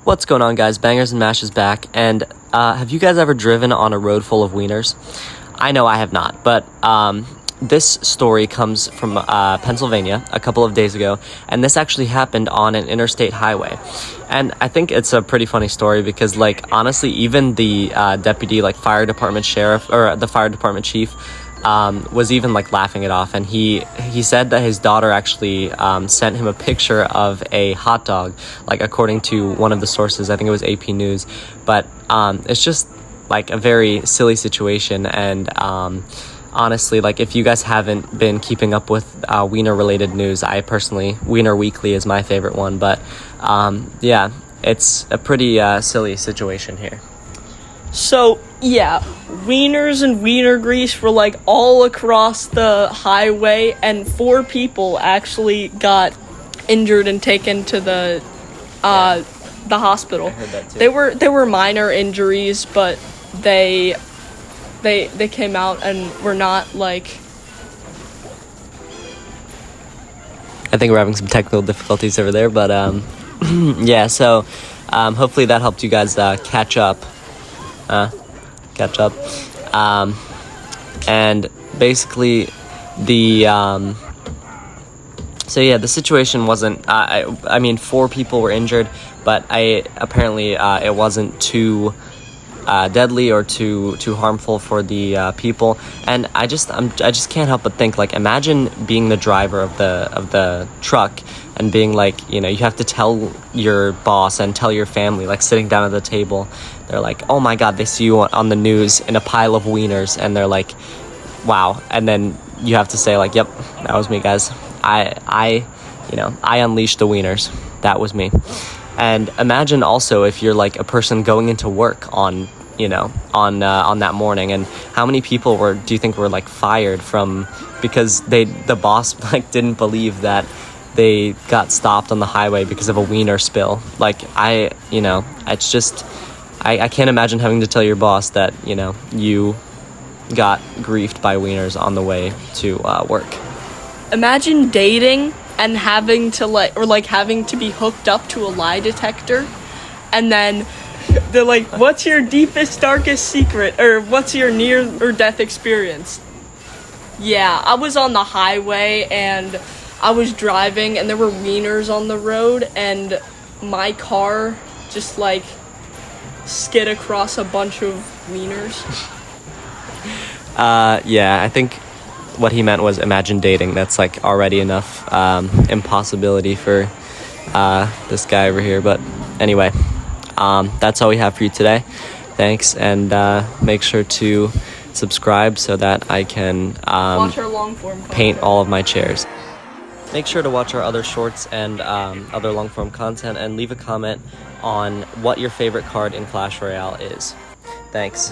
What's going on, guys? Bangers and Mash is back, and have you guys ever driven on a road full of wieners? I know I have not, but this story comes from Pennsylvania a couple of days ago, and this actually happened on an interstate highway. And I think it's a pretty funny story because, like, honestly, even the deputy, like, fire department sheriff, or the fire department chief, was even like laughing it off, and he said that his daughter actually sent him a picture of a hot dog, like according to one of the sources. I think it was AP News, but it's just like a very silly situation. And honestly, like, if you guys haven't been keeping up with wiener related news, I personally, Wiener Weekly is my favorite one, but yeah, it's a pretty silly situation here. So, yeah, wieners and wiener grease were, like, all across the highway, and 4 people actually got injured and taken to the hospital. I heard that too. They were minor injuries, but they came out and were not, like... I think we're having some technical difficulties over there, but yeah, so hopefully that helped you guys catch up. And basically the so yeah, the situation wasn't I mean 4 people were injured, but apparently it wasn't too deadly or too harmful for the people. And I just can't help but think, like, imagine being the driver of the truck and being like, you know, you have to tell your boss and tell your family, like, sitting down at the table, they're like, oh my god, they see you on the news in a pile of wieners, and they're like, wow. And then you have to say, like, yep, that was me, guys. I unleashed the wieners. That was me. And imagine also if you're like a person going into work on that morning, and how many people do you think were like fired from because the boss like didn't believe that they got stopped on the highway because of a wiener spill. Like, it's just I can't imagine having to tell your boss that, you know, you got griefed by wieners on the way to work. Imagine dating and having to be hooked up to a lie detector, and then they're like, what's your deepest, darkest secret, or what's your near or death experience? Yeah, I was on the highway and I was driving and there were wieners on the road, and my car just like skid across a bunch of wieners. Yeah, I think what he meant was imagine dating. That's like already enough impossibility for this guy over here. But anyway, that's all we have for you today. Thanks, and make sure to subscribe so that I can Watch our long-form content. Paint all of my chairs. Make sure to watch our other shorts and other long-form content, and leave a comment on what your favorite card in Clash Royale is. Thanks.